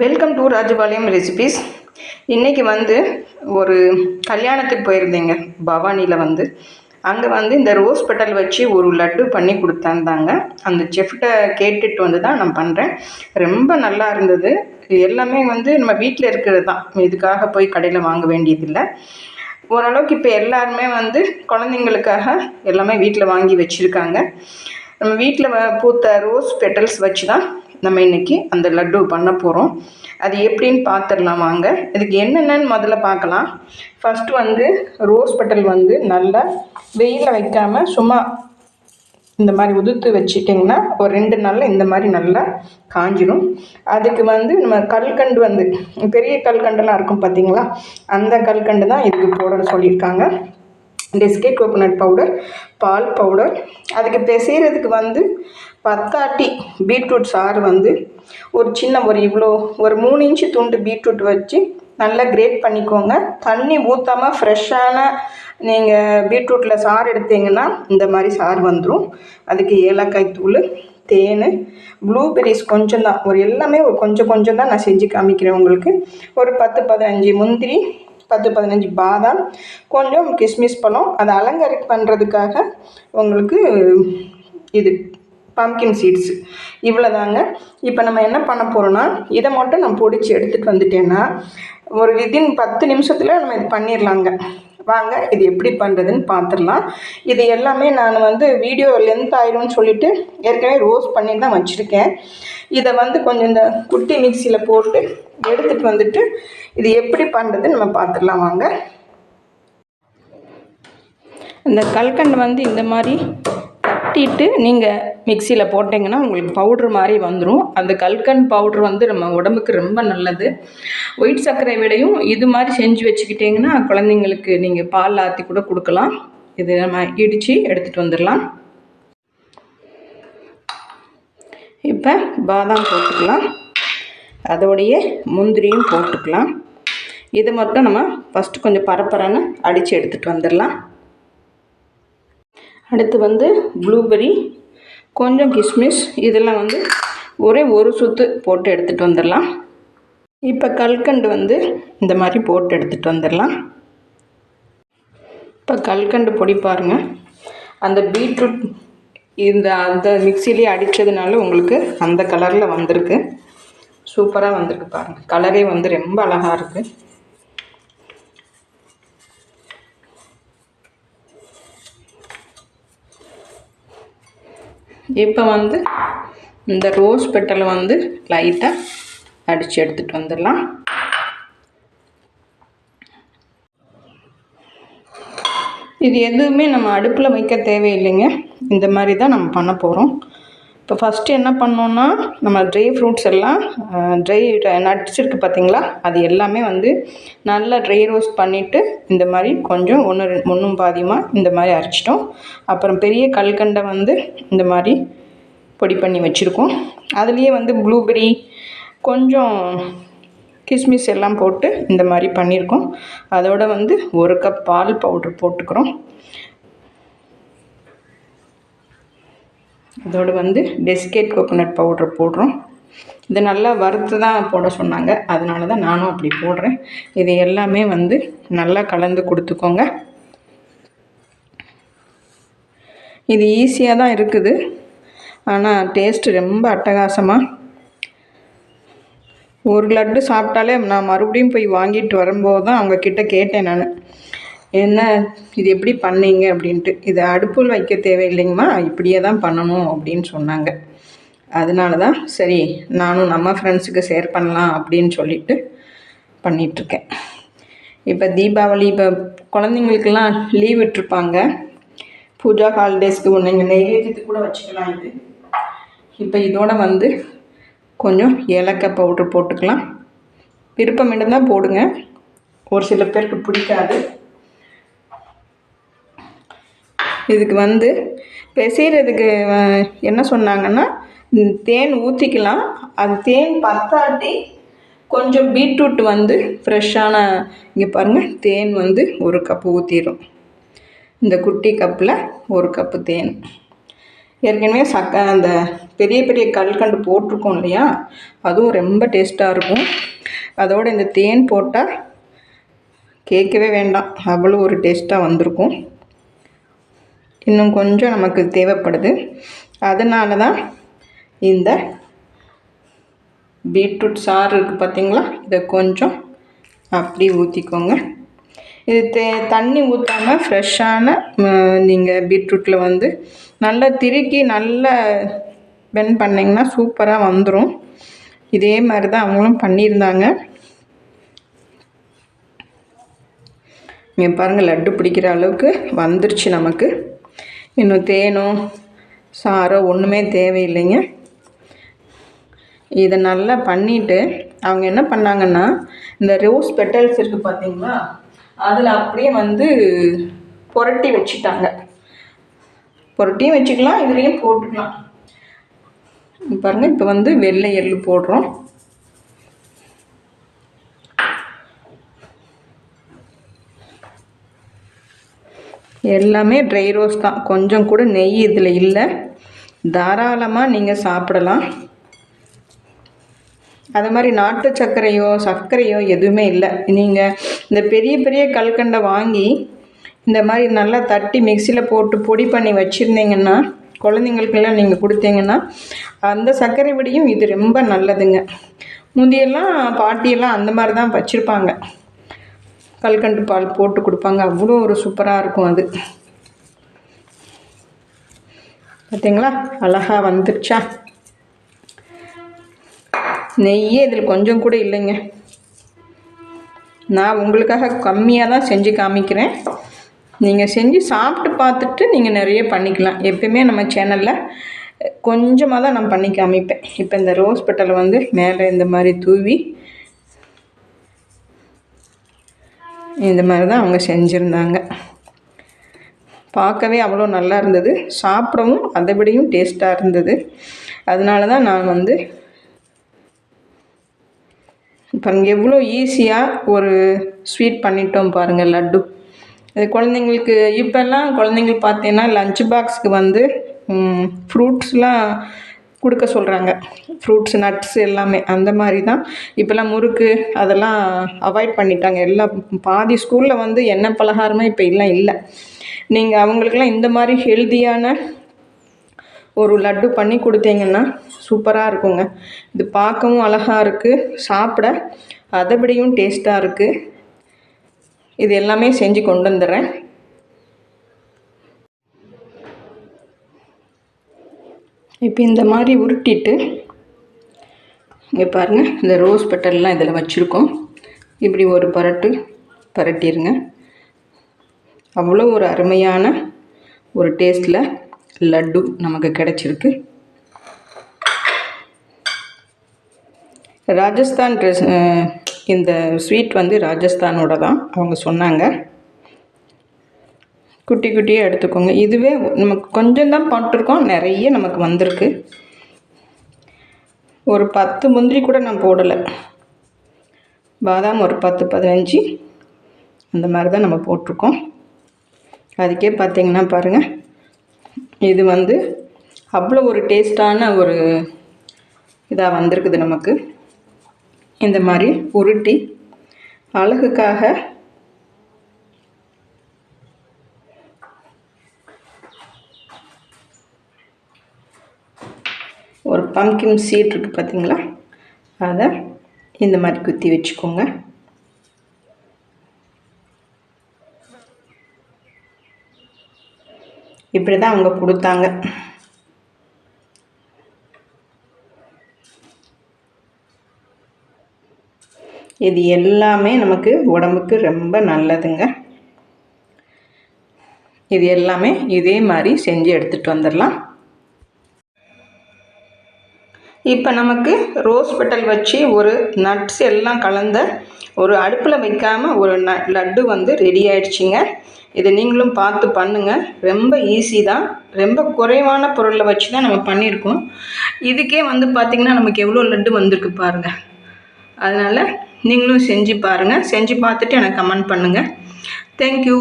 Welcome to Rajapalayam recipes. இன்றைக்கி ஒரு கல்யாணத்துக்கு போயிருந்தேங்க பவானியில். அங்கே இந்த ரோஸ் பெட்டல் வச்சு ஒரு லட்டு பண்ணி கொடுத்தாந்தாங்க. அந்த செஃப்கிட்ட கேட்டுட்டு தான் நான் பண்ணுறேன். ரொம்ப நல்லா இருந்தது. எல்லாமே நம்ம வீட்டில் இருக்கிறது தான், இதுக்காக போய் கடையில் வாங்க வேண்டியதில்லை. ஓரளவுக்கு இப்போ எல்லாருமே குழந்தைங்களுக்காக எல்லாமே வீட்டில் வாங்கி வச்சுருக்காங்க. நம்ம வீட்டில் பூத்த ரோஸ் பெட்டல்ஸ் வச்சு தான் நம்ம இன்றைக்கி அந்த லட்டு பண்ண போகிறோம். அது எப்படின்னு பார்த்துடலாம் வாங்க. இதுக்கு என்னென்னு முதல்ல பார்க்கலாம். ஃபஸ்ட்டு ரோஸ் பெட்டல் நல்லா வெயிலில் வைக்காமல் சும்மா இந்த மாதிரி உதுத்து வச்சிட்டிங்கன்னா ஒரு 2 நாளில் இந்த மாதிரி நல்லா காஞ்சிடும். அதுக்கு நம்ம கல்கண்டு பெரிய கல்கண்டெல்லாம் இருக்கும் பார்த்தீங்களா, அந்த கல்கண்டு தான் இதுக்கு போட சொல்லியிருக்காங்க. டெஸ்கேட் கோகோனட் பவுடர், பால் பவுடர். அதுக்கு பிசைகிறதுக்கு பத்தாட்டி பீட்ரூட் சாறு ஒரு சின்ன ஒரு 3 இன்ச்சு துண்டு பீட்ரூட் வச்சு நல்லா கிரேட் பண்ணிக்கோங்க. தண்ணி ஊற்றாமல் ஃப்ரெஷ்ஷான நீங்கள் பீட்ரூட்டில் சாறு எடுத்தீங்கன்னா இந்த மாதிரி சாறு வந்துடும். அதுக்கு ஏலக்காய் தூள், தேன், ப்ளூபெரிஸ் கொஞ்சம் தான், எல்லாமே கொஞ்சம் தான் நான் செஞ்சு காமிக்கிறேன் உங்களுக்கு. ஒரு 10-15 முந்திரி, 10-15 பாதாம், கொஞ்சம் கிஸ்மிஸ் பழம். அதை அலங்கரிக்க பண்ணுறதுக்காக உங்களுக்கு இது பம்கின் சீட்ஸ், இவ்வளோதாங்க. இப்போ நம்ம என்ன பண்ண போகிறோன்னா, இதை மட்டும் நான் பொடிச்சு எடுத்துகிட்டு வந்துட்டேன்னா ஒரு வித்தின் 10 நிமிஷத்தில் நம்ம இது பண்ணிடலாங்க. வாங்க இது எப்படி பண்ணுறதுன்னு பார்த்துடலாம். இது எல்லாமே நான் வீடியோ லென்த் ஆயிரும்னு சொல்லிவிட்டு ஏற்கனவே ரோஸ்ட் பண்ணி தான் வச்சுருக்கேன். இதை கொஞ்சம் இந்த குட்டி மிக்சியில் போட்டு எடுத்துகிட்டு இது எப்படி பண்ணுறதுன்னு நம்ம பார்த்துடலாம் வாங்க. இந்த கல்கண்டு இந்த மாதிரி தட்டிட்டு நீங்கள் மிக்சியில் போட்டிங்கன்னா உங்களுக்கு பவுட்ரு மாதிரி வந்துடும். அந்த கல்கண்டு பவுட்ரு நம்ம உடம்புக்கு ரொம்ப நல்லது. ஒயிட் சர்க்கரை விடையும் இது மாதிரி செஞ்சு வச்சுக்கிட்டிங்கன்னா குழந்தைங்களுக்கு நீங்கள் பால் ஆற்றி கூட கொடுக்கலாம். இது நம்ம இடித்து எடுத்துகிட்டு வந்துடலாம். இப்போ பாதாம் போட்டுக்கலாம், அதோடைய முந்திரியும் போட்டுக்கலாம். இதை மட்டும் நம்ம ஃபஸ்ட்டு கொஞ்சம் பரப்பரன்னு அடித்து எடுத்துகிட்டு வந்துடலாம். அடுத்து ப்ளூபெரி, கொஞ்சம் கிஸ்மிஸ், இதெல்லாம் ஒரே ஒரு சுத்து போட்டு எடுத்துகிட்டு வந்துடலாம். இப்போ கல்கண்டு இந்த மாதிரி போட்டு எடுத்துகிட்டு வந்துடலாம். இப்போ கல்கண்டு பொடி பாருங்கள், அந்த பீட்ரூட் அந்த மிக்சிலே அடித்ததுனால உங்களுக்கு அந்த கலரில் வந்திருக்கு. சூப்பராக வந்திருக்கு பாருங்கள். கலரே ரொம்ப அழகாக இருக்குது. இப்போ இந்த ரோஸ் பெட்டலை லைட்டாக அடித்து எடுத்துகிட்டு வந்துடலாம். இது எதுவுமே நம்ம அடுப்பில் வைக்க தேவையில்லைங்க. இந்த மாதிரி தான் நம்ம பண்ண போகிறோம். இப்போ ஃபஸ்ட்டு என்ன பண்ணோன்னா, நம்ம ட்ரை ஃப்ரூட்ஸ் எல்லாம் ட்ரை நட்ஸ் இருக்குது பார்த்தீங்களா, அது எல்லாமே நல்லா ட்ரை ரோஸ்ட் பண்ணிவிட்டு இந்த மாதிரி கொஞ்சம் ஒன்றும் பாதியமாக இந்த மாதிரி அரைச்சிட்டோம். அப்புறம் பெரிய கல்கண்டை இந்த மாதிரி பொடி பண்ணி வச்சுருக்கோம். அதுலேயே ப்ளூபெரி, கொஞ்சம் கிஸ்மிஸ் எல்லாம் போட்டு இந்த மாதிரி பண்ணியிருக்கோம். அதோட 1 கப் பால் பவுட்ரு போட்டுக்கிறோம். அதோடு டெஸ்கேட் கோகோனட் பவுட்ரு போடுறோம். இது நல்லா வறுத்து தான் போட சொன்னாங்க, அதனால தான் நானும் அப்படி போடுறேன். இது எல்லாமே நல்லா கலந்து கொடுத்துக்கோங்க. இது ஈஸியாக தான் இருக்குது, ஆனால் டேஸ்ட்டு ரொம்ப அட்டகாசமாக. ஒரு லட்டு சாப்பிட்டாலே நான் மறுபடியும் போய் வாங்கிட்டு வரும்போது தான் அவங்கக்கிட்ட கேட்டேன் நான், என்ன இது எப்படி பண்ணீங்க அப்படின்ட்டு. இது அடுப்பில் வைக்க தேவையில்லைங்கம்மா, இப்படியே தான் பண்ணணும் அப்படின்னு சொன்னாங்க. அதனால தான் சரி நானும் நம்ம ஃப்ரெண்ட்ஸுக்கு ஷேர் பண்ணலாம் அப்படின்னு சொல்லிட்டு பண்ணிகிட்ருக்கேன். இப்போ தீபாவளி, இப்போ குழந்தைங்களுக்கெல்லாம் லீவ் விட்டுருப்பாங்க. பூஜா ஹாலிடேஸ்க்கு நீங்கள் நெய்வேத்தியத்துக்கு கூட வச்சுக்கலாம் இது. இப்போ இதோட கொஞ்சம் ஏலக்காய் பவுட்ரு போட்டுக்கலாம். விருப்பம் இருந்தால் போடுங்க, ஒரு சில பேருக்கு பிடிக்காது. இதுக்கு பிசைகிறதுக்கு என்ன சொன்னாங்கன்னா, தேன் ஊற்றிக்கலாம். அது தேன் பத்தாட்டி கொஞ்சம் பீட்ரூட் ஃப்ரெஷ்ஷான, இங்கே பாருங்கள், தேன் 1 கப்பு ஊற்றிடும். இந்த குட்டி கப்பில் 1 கப்பு தேன். ஏற்கனவே அந்த பெரிய பெரிய கல்கண்டு போட்டிருக்கோம் இல்லையா, அதுவும் ரொம்ப டேஸ்ட்டாக இருக்கும். அதோடு இந்த தேன் போட்டால் கேட்கவே வேண்டாம், அவ்வளோ ஒரு டேஸ்ட்டாக வந்திருக்கும். இன்னும் கொஞ்சம் நமக்கு தேவைப்படுது. அதனால தான் இந்த பீட்ரூட் சாறு இருக்குது பார்த்திங்களா, இதை கொஞ்சம் அப்படி ஊற்றிக்கோங்க. இது தண்ணி ஊற்றாமல் ஃப்ரெஷ்ஷான நீங்கள் பீட்ரூட்டில் வந்து நல்லா திருக்கி நல்லா பெண்ட் பண்ணிங்கன்னா சூப்பராக வந்துடும். இதே மாதிரி தான் அவங்களும் பண்ணியிருந்தாங்க. இங்கே பாருங்கள், லட்டு பிடிக்கிற அளவுக்கு வந்துருச்சு நமக்கு. இன்னும் தேனோ சாரோ ஒன்றுமே தேவையில்லைங்க. இதை நல்லா பண்ணிவிட்டு அவங்க என்ன பண்ணாங்கன்னா, இந்த ரோஸ் பெட்டல்ஸ் இருக்குது பார்த்தீங்களா, அதில் அப்படியே வந்து புரட்டி வச்சுட்டாங்க. புரட்டியும் வச்சுக்கலாம், இதுலேயும் போட்டுக்கலாம். பாருங்கள், இப்போ வந்து வெள்ளை எள்ளு போடுறோம். எல்லாமே ட்ரை ரோஸ் தான், கொஞ்சம் கூட நெய் இதில் இல்லை. தாராளமாக நீங்கள் சாப்பிடலாம். அது மாதிரி நாட்டு சர்க்கரையோ சர்க்கரையோ எதுவுமே இல்லை. நீங்கள் இந்த பெரிய பெரிய கல்கண்டை வாங்கி இந்த மாதிரி நல்லா தட்டி மிக்சியில் போட்டு பொடி பண்ணி வச்சுருந்தீங்கன்னா, குழந்தைங்களுக்கெல்லாம் நீங்கள் கொடுத்தீங்கன்னா அந்த சர்க்கரை விடையும் இது ரொம்ப நல்லதுங்க. முந்தியெல்லாம் பாட்டியெல்லாம் அந்த மாதிரி தான் வச்சுருப்பாங்க, கல்கண்டு பால் போட்டு கொடுப்பாங்க. அவ்வளோ ஒரு சூப்பராக இருக்கும் அது. பார்த்தீங்களா, அழகாக வந்துருச்சா? நெய்யே இதில் கொஞ்சம் கூட இல்லைங்க. நான் உங்களுக்காக கம்மியாக தான் செஞ்சு காமிக்கிறேன். நீங்கள் செஞ்சு சாப்பிட்டு பார்த்துட்டு நீங்கள் நிறைய பண்ணிக்கலாம். எப்பயுமே நம்ம சேனலில் கொஞ்சமாக தான் நான் பண்ணி காமிப்பேன். இப்போ இந்த ரோஸ் பெட்டலை வந்து மேலே இந்த மாதிரி தூவி இந்த மாதிரி தான் அவங்க செஞ்சுருந்தாங்க. பார்க்கவே அவ்வளோ நல்லா இருந்தது, சாப்பிடவும் அதை விடையும் டேஸ்ட்டாக இருந்தது. அதனால தான் நான் வந்து பாருங்கள் எவ்வளோ ஈஸியாக ஒரு ஸ்வீட் பண்ணிட்டோம் பாருங்கள், லட்டு. இது குழந்தைங்களுக்கு இப்போல்லாம் குழந்தைங்களுக்கு பார்த்தீங்கன்னா லஞ்ச் பாக்ஸுக்கு வந்து ஃப்ரூட்ஸ்லாம் கொடுக்க சொல்கிறாங்க. ஃப்ரூட்ஸ் நட்ஸ் எல்லாமே அந்த மாதிரி தான். இப்போல்லாம் முறுக்கு அதெல்லாம் அவாய்ட் பண்ணிட்டாங்க. எல்லாம் பாதி ஸ்கூலில் வந்து எண்ணெய் பலகாரமே இப்போ இல்லை. நீங்கள் அவங்களுக்கெல்லாம் இந்த மாதிரி ஹெல்த்தியான ஒரு லட்டு பண்ணி கொடுத்தீங்கன்னா சூப்பராக இருக்குங்க. இது பார்க்கவும் அழகாக இருக்குது, சாப்பிட அதை விடையும் டேஸ்ட்டாக இருக்குது. இது எல்லாமே செஞ்சு கொண்டு வந்துடுறேன். இப்போ இந்த மாதிரி உருட்டிட்டு இங்கே பாருங்கள், இந்த ரோஸ் பெட்டல்லாம் இதில் வச்சுருக்கோம். இப்படி ஒரு பரட்டிடுங்க. அவ்வளோ ஒரு அருமையான ஒரு டேஸ்ட்டில் லட்டு நமக்கு கிடச்சிருக்கு. ராஜஸ்தான் இந்த ஸ்வீட் வந்து ராஜஸ்தானோட தான் அவங்க சொன்னாங்க. குட்டி குட்டியாக எடுத்துக்கோங்க. இதுவே நமக்கு கொஞ்சம் தான் போட்டிருக்கோம், நிறைய நமக்கு வந்திருக்கு. ஒரு 10 முந்திரி கூட நான் போடலை. பாதாம் ஒரு 10-15 அந்த மாதிரி தான் நம்ம போட்டிருக்கோம். அதுக்கே பார்த்திங்கன்னா பாருங்கள், இது வந்து அவ்வளோ ஒரு டேஸ்டான ஒரு இதாக வந்திருக்குது நமக்கு. இந்த மாதிரி உருட்டி அழகுக்காக ஒரு பம்கின் சீட் இருக்குது பார்த்திங்களா, அதை இந்த மாதிரி குத்தி வச்சுக்கோங்க. இப்படி தான் அவங்க கொடுத்தாங்க. இது எல்லாமே நமக்கு உடம்புக்கு ரொம்ப நல்லதுங்க. இது எல்லாமே இதே மாதிரி செஞ்சு எடுத்துகிட்டு வந்துடலாம். இப்போ நமக்கு ரோஸ் பெட்டல் வச்சு ஒரு நட்ஸ் எல்லாம் கலந்த ஒரு அடுப்பில் வைக்காமல் ஒரு லட்டு வந்து ரெடி ஆகிடுச்சிங்க. இதை நீங்களும் பார்த்து பண்ணுங்கள். ரொம்ப ஈஸி தான். ரொம்ப குறைவான பொருளை வச்சு தான் நம்ம பண்ணியிருக்கோம். இதுக்கே வந்து பார்த்திங்கன்னா நமக்கு எவ்வளோ லட்டு வந்திருக்கு பாருங்கள். அதனால் நீங்களும் செஞ்சு பாருங்கள். செஞ்சு பார்த்துட்டு எனக்கு கமெண்ட் பண்ணுங்கள். தேங்க்யூ.